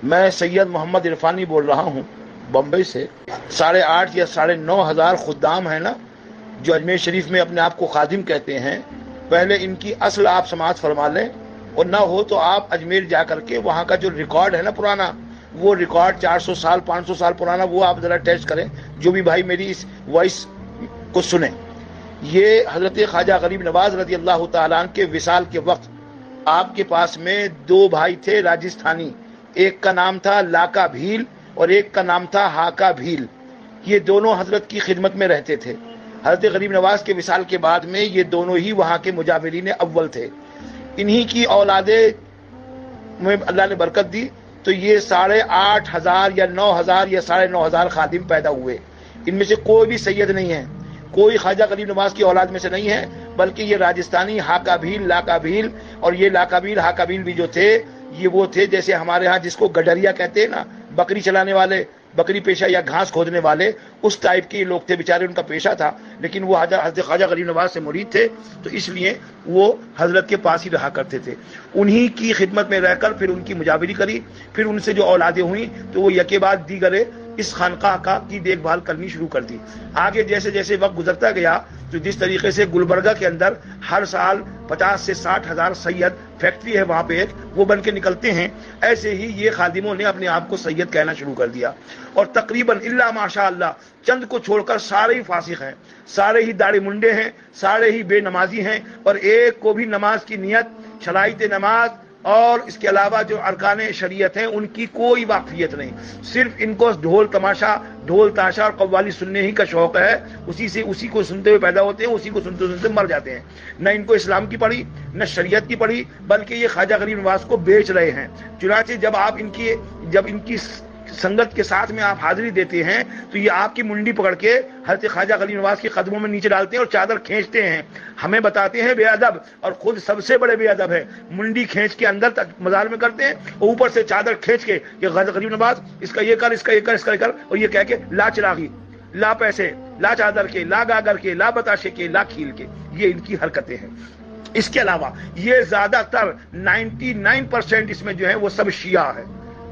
میں سید محمد عرفانی بول رہا ہوں بمبئی سے۔ 8,500 یا 9,500 خدام ہیں نا جو اجمیر شریف میں اپنے آپ کو خادم کہتے ہیں، پہلے ان کی اصل آپ سماعت فرما لیں، اور نہ ہو تو آپ اجمیر جا کر کے وہاں کا جو ریکارڈ ہے نا پرانا، وہ ریکارڈ 400 سال 500 سال پرانا، وہ آپ ذرا ٹیسٹ کریں، جو بھی بھائی میری اس وائس کو سنیں۔ یہ حضرت خواجہ غریب نواز رضی اللہ تعالیٰ عنہ کے وصال کے وقت آپ کے پاس میں 2 بھائی تھے راجستھانی، ایک کا نام تھا لاکا بھیل اور ایک کا نام تھا ہاکا بھیل۔ یہ دونوں حضرت کی خدمت میں رہتے تھے۔ حضرت غریب نواز کے وصال کے بعد میں یہ دونوں ہی وہاں کے مجاورین اول تھے۔ انہی کی اولادیں میں اللہ نے برکت دی تو یہ 8,500 یا 9,000 یا 9,500 خادم پیدا ہوئے۔ ان میں سے کوئی بھی سید نہیں ہے، کوئی خواجہ غریب نواز کی اولاد میں سے نہیں ہے، بلکہ یہ راجستھانی ہاکا بھیل لاکا بھیل، اور یہ لاکا بھیل ہاکا بھیل بھی جو تھے یہ وہ تھے جیسے ہمارے ہاں جس کو گڈریا کہتے ہیں نا، بکری چلانے والے، بکری پیشہ یا گھاس کھودنے والے، اس ٹائپ کے لوگ تھے بیچارے، ان کا پیشہ تھا، لیکن وہ حضرت خواجہ غریب نواز سے مرید تھے تو اس لیے وہ حضرت کے پاس ہی رہا کرتے تھے۔ انہی کی خدمت میں رہ کر پھر ان کی مجاوری کری، پھر ان سے جو اولادیں ہوئیں تو وہ یکے بعد دیگرے اس خانقاہ کی دیکھ بھال کرنی شروع کر دی۔ آگے جیسے جیسے وقت گزرتا گیا تو جس طریقے سے گلبرگہ کے اندر ہر سال 50 سے 60,000 سید، فیکٹری ہے وہاں پہ ایک، وہ بن کے نکلتے ہیں، ایسے ہی یہ خادموں نے اپنے آپ کو سید کہنا شروع کر دیا، اور تقریباً الا ماشاء اللہ چند کو چھوڑ کر سارے ہی فاسق ہیں، سارے ہی داڑھی منڈے ہیں، سارے ہی بے نمازی ہیں، اور ایک کو بھی نماز کی نیت، شرائط نماز اور اس کے علاوہ جو ارکان شریعت ہیں ان کی کوئی واقفیت نہیں۔ صرف ان کو ڈھول تماشا، ڈھول تاشا اور قوالی سننے ہی کا شوق ہے، اسی کو سنتے ہوئے پیدا ہوتے ہیں، اسی کو سنتے سنتے مر جاتے ہیں۔ نہ ان کو اسلام کی پڑھی، نہ شریعت کی پڑھی، بلکہ یہ خواجہ غریب نواز کو بیچ رہے ہیں۔ چنانچہ جب ان کی سنگت کے ساتھ میں آپ حاضری دیتے ہیں تو یہ آپ کی منڈی پکڑ کے حضرت خواجہ غریب نواز کے قدموں میں نیچے ڈالتے ہیں اور چادر کھینچتے ہیں، ہمیں بتاتے ہیں بے ادب، اور خود سب سے بڑے بے ادب ہے، منڈی کھینچ کے اندر تک مزار میں کرتے ہیں، اور اوپر سے چادر کھینچ کے کہ غریب نواز اس کا یہ کر، اس کا یہ کر، اس کا یہ کر، اور یہ کہہ کے لا چراغی، لا پیسے، لا چادر کے، لا گاگر کے، لا بتاشے کے، لا کھیل کے، یہ ان کی حرکتیں ہیں۔ اس کے علاوہ یہ زیادہ تر 99% اس میں جو ہے وہ سب شیعہ ہے،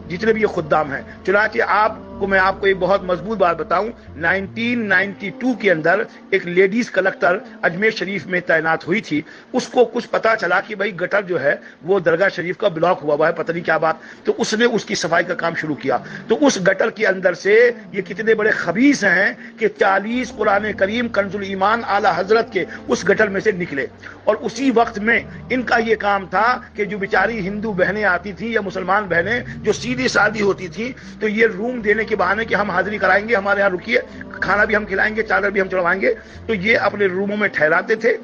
جتنے بھی یہ خدام ہیں۔ چنانچہ میں آپ کو ایک بہت مضبوط بات بتاؤں، 1992 کے اندر ایک لیڈیز کلکٹر اجمیر شریف میں تعینات ہوئی تھی، اس کو کچھ پتا چلا کہ بھائی گٹر جو ہے وہ درگاہ شریف کا بلاک ہوا ہے، پتہ نہیں کیا بات، تو اس نے اس کی صفائی کا کام شروع کیا، تو اس گٹر کے اندر سے یہ کتنے بڑے خبیث ہیں کہ 40 قرآن کریم کنز الایمان اعلی حضرت کے اس گٹر میں سے نکلے، اور اسی وقت میں ان کا یہ کام تھا کہ جو بیچاری ہندو بہنیں آتی تھیں یا مسلمان بہنیں جو سیدھی سادی ہوتی تھیں، تو یہ روم دینے کے بہانے کہ ہم حاضری کرائیں گے، ہمارے ہاں رکیے، کھانا بھی ہم کھلائیں گے، چادر بھی ہم چڑھوائیں گے، تو یہ اپنے روموں میں ٹھہراتے تھے۔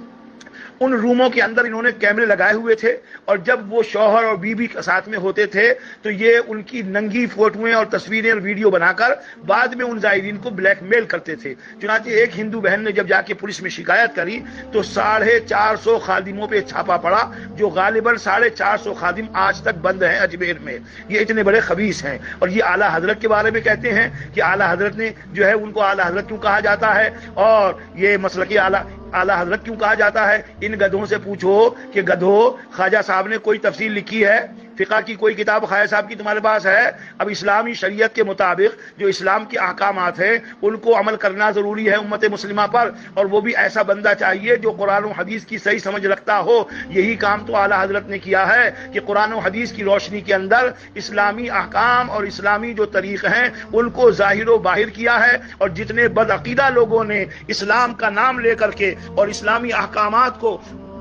ان روموں کے اندر انہوں نے کیمرے لگائے ہوئے تھے، اور جب وہ شوہر اور بیوی کے ساتھ میں ہوتے تھے تو یہ ان کی ننگی فوٹویں اور تصویریں اور ویڈیو بنا کر بعد میں ان زائرین کو بلیک میل کرتے تھے۔ چنانچہ ایک ہندو بہن نے جب جا کے پولیس میں شکایت کری تو 450 خادموں پہ چھاپا پڑا، جو غالباً 450 خادم آج تک بند ہیں اجمیر میں۔ یہ اتنے بڑے خبیث ہیں، اور یہ اعلیٰ حضرت کے بارے میں کہتے ہیں کہ اعلیٰ حضرت نے جو ہے ان کو اعلیٰ حضرت کیوں کہا جاتا ہے، اور یہ مسلکی اعلیٰ حضرت کیوں کہا جاتا ہے۔ ان گدھوں سے پوچھو کہ گدھو، خواجہ صاحب نے کوئی تفسیر لکھی ہے؟ فقہ کی کوئی کتاب خواجہ صاحب کی تمہارے پاس ہے؟ اب اسلامی شریعت کے مطابق جو اسلام کے احکامات ہیں ان کو عمل کرنا ضروری ہے امت مسلمہ پر، اور وہ بھی ایسا بندہ چاہیے جو قرآن و حدیث کی صحیح سمجھ رکھتا ہو۔ یہی کام تو اعلیٰ حضرت نے کیا ہے کہ قرآن و حدیث کی روشنی کے اندر اسلامی احکام اور اسلامی جو طریق ہیں ان کو ظاہر و باہر کیا ہے، اور جتنے بدعقیدہ لوگوں نے اسلام کا نام لے کر کے اور اسلامی احکامات کو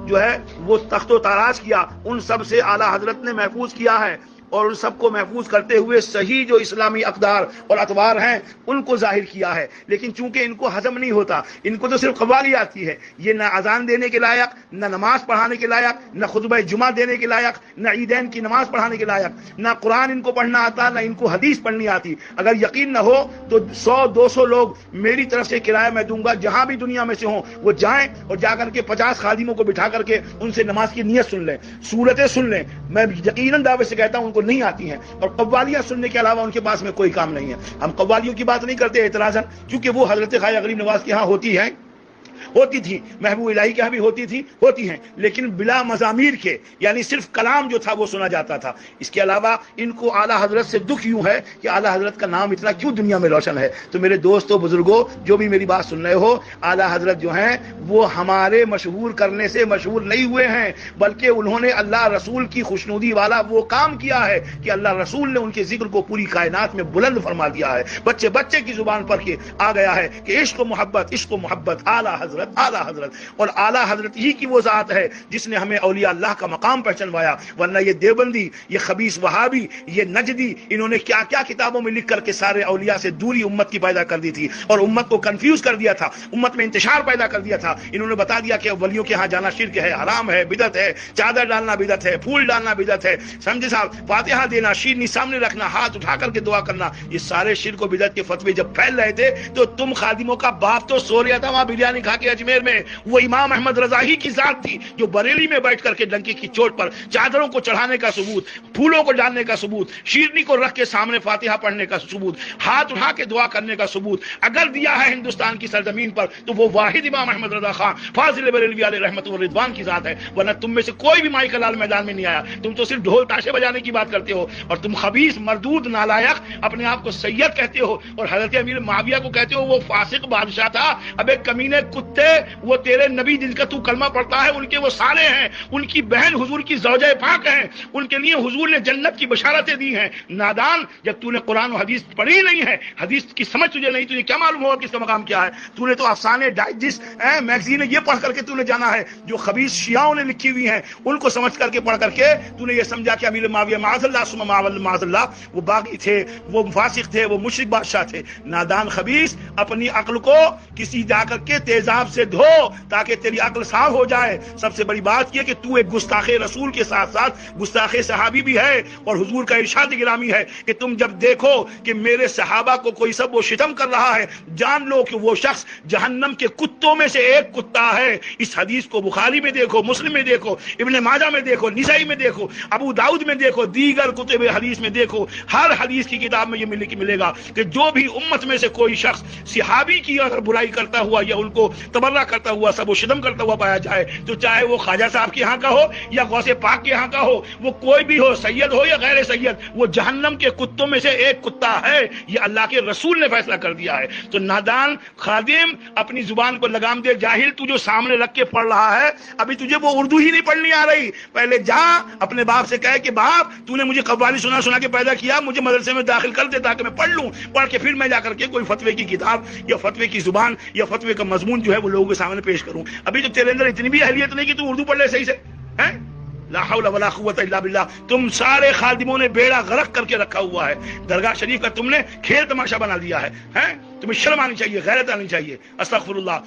جو ہے وہ تخت و تاراج کیا، ان سب سے اعلیٰ حضرت نے محفوظ کیا ہے، اور ان سب کو محفوظ کرتے ہوئے صحیح جو اسلامی اقدار اور اطوار ہیں ان کو ظاہر کیا ہے۔ لیکن چونکہ ان کو ہضم نہیں ہوتا، ان کو تو صرف قوالی آتی ہے، یہ نہ اذان دینے کے لائق، نہ نماز پڑھانے کے لائق، نہ خطبہ جمعہ دینے کے لائق، نہ عیدین کی نماز پڑھانے کے لائق، نہ قرآن ان کو پڑھنا آتا، نہ ان کو حدیث پڑھنی آتی۔ اگر یقین نہ ہو تو 100-200 لوگ میری طرف سے کرایہ میں دوں گا، جہاں بھی دنیا میں سے ہوں وہ جائیں اور جا کر کے 50 خادموں کو بٹھا کر کے ان سے نماز کی نیت سن لیں، صورتیں سن لیں۔ میں یقیناً دعوے سے کہتا ہوں ان کو نہیں آتی ہیں، اور قوالیاں سننے کے علاوہ ان کے پاس میں کوئی کام نہیں ہے۔ ہم قوالیوں کی بات نہیں کرتے اعتراضاً، کیونکہ وہ حضرت خواجہ غریب نواز کے ہاں ہوتی ہیں، ہوتی تھی، محبوب الہی کے یہاں بھی ہوتی ہیں، لیکن بلا مضامیر کے، یعنی صرف کلام جو تھا وہ سنا جاتا تھا۔ اس کے علاوہ ان کو اعلیٰ حضرت سے دکھ یوں ہے کہ اعلیٰ حضرت کا نام اتنا کیوں دنیا میں روشن ہے۔ تو میرے دوستو، بزرگوں، جو بھی میری بات سن رہے ہو، اعلیٰ حضرت جو ہیں وہ ہمارے مشہور کرنے سے مشہور نہیں ہوئے ہیں، بلکہ انہوں نے اللہ رسول کی خوشنودی والا وہ کام کیا ہے کہ اللہ رسول نے ان کے ذکر کو پوری کائنات میں بلند فرما دیا ہے، بچے بچے کی زبان پر کے آ گیا ہے کہ عشق و محبت اعلیٰ حضرت، اور اعلیٰ حضرت ہی کی وہ ذات ہے جس نے ہمیں اولیاء اللہ کا مقام پہچنوایا، ورنہ یہ دیوبندی، یہ خبیث وہابی، یہ نجدی، انہوں نے کیا کیا کتابوں میں لکھ کر کے سارے اولیاء سے دوری امت کی پیدا کر دی تھی، اور امت کو کنفیوز کر دیا تھا، امت میں انتشار پیدا کر دیا تھا۔ انہوں نے بتا دیا کہ ولیوں کے ہاں جانا شرک ہے، حرام ہے، بدعت ہے، چادر ڈالنا بدعت ہے، پھول ڈالنا بدعت ہے، سمجھے صاحب، فاتحہ دینا، شیرنی سامنے رکھنا، ہاتھ اٹھا کر کے دعا کرنا، یہ سارے شرک و بدعت کے فتوے جب پھیل رہے تھے تو تم خادموں کا باپ تو سو رہا تھا وہاں بریانی کھا کے اجمیر میں۔ وہ امام احمد رضا ہی کی ذات تھی جو بریلی میں بیٹھ کر کے ڈنکی کی چوٹ پر چادروں کو چڑھانے کا ثبوت، پھولوں کو ڈالنے کا ثبوت، شیرنی کو رکھ کے سامنے فاتحہ پڑھنے کا ثبوت، ہاتھ اٹھا کے دعا کرنے کا ثبوت اگر دیا ہے ہندوستان کی سرزمین پر تو وہ واحد امام احمد رضا خان فاضل بریلوی علیہ رحمت و رضوان کی ذات ہے، ورنہ تم میں سے کوئی بھی مائی کا لال میدان میں نہیں آیا، تم تو صرف ڈھول تاشے بجانے کی بات کرتے ہو، اور تم خبیث مردود نالائق اپنے آپ کو سید کہتے ہو، اور حضرت امیر معاویہ کو کہتے ہو وہ فاسق بادشاہ تھا۔ ابے کمینے کتے، وہ تیرے نبی جن کا تو کلمہ پڑھتا ہے ان کے وہ سالے ہیں، ان کی بہن حضور کی زوجہ پاک ہیں، ان کے لیے حضور نے جنت کی بشارتیں دی ہیں۔ نادان، جب تو نے قرآن و حدیث پڑھی نہیں ہے، حدیث کی سمجھ تجھے نہیں، تجھے کیا معلوم ہوگا کس کا مقام کیا ہے؟ تو نے تو افسانے ڈائجسٹ میگزین یہ پڑھ کر کے تو نے جانا ہے جو خبیث شیعوں نے لکھی ہوئی ہیں، ان کو سمجھ کر کے پڑھ کر کے تو نے یہ سمجھا کہ امیر معاویہ معاذ اللہ ثم معاذ اللہ وہ باغی تھے، وہ فاسق تھے، وہ مشرک بادشاہ تھے۔ نادان خبیث، اپنی عقل کو کسی جا کر کے تیزاب سے دھو تاکہ تیری عقل صاف ہو جائے۔ سب سے بڑی بات یہ کہ تو ایک گستاخ رسول کے ساتھ ساتھ گستاخ صحابی بھی ہے، اور حضور کا ارشاد گرامی ہے کہ تم جب دیکھو کہ میرے صحابہ کو کوئی سب و شتم کر رہا ہے، جان لو کہ وہ شخص جہنم کے کتوں میں سے ایک کتا ہے۔ اس حدیث کو بخاری میں دیکھو، مسلم میں دیکھو، ابن ماجہ میں دیکھو، نسائی میں دیکھو، ابو داؤد میں دیکھو، دیگر کتب حدیث میں دیکھو، ہر حدیث کی کتاب میں یہ ملے گا کہ جو بھی امت میں سے کوئی شخص صحابی کی اگر برائی کرتا ہوا یا ان کو تبرہ کرتا ہوا، سب و شتم کرتا ہوا پایا جائے، تو چاہے وہ خواجہ صاحب کے یہاں کا ہو یا غوث پاک کے یہاں کا ہو، وہ کوئی بھی ہو، سید ہو یا غیر سید، وہ جہنم کے کتوں میں سے ایک کتا ہے۔ یہ اللہ کے رسول نے فیصلہ کر دیا ہے۔ تو نادان خادم، اپنی زبان کو لگام دے، جاہل، تو جو سامنے رکھ کے پڑھ رہا ہے، ابھی تجھے وہ اردو ہی نہیں پڑھنی آ رہی، پہلے جا اپنے باپ سے کہے کہ باپ تو نے مجھے قوالی سنا کے پیدا کیا، مجھے مدرسے میں داخل کر دے تاکہ میں پڑھ لوں، پڑھ کے پھر میں جا کر کے کوئی فتوے کی کتاب یا فتوے کی زبان یا فتوے کا مضمون جو ہے وہ لوگوں کے سامنے پیش کروں۔ ابھی تو تیرے اندر اتنی بھی اہلیت نہیں کہ تو اردو پڑھ لے صحیح سے، ہیں؟ لا حول ولا قوت الا باللہ۔ تم سارے خادموں نے بیڑا غرق کر کے رکھا ہوا ہے، درگاہ شریف کا تم نے کھیل تماشا بنا دیا ہے، ہیں؟ تمہیں شرم آنی چاہیے، غیرت آنی چاہیے۔ استغفر اللہ۔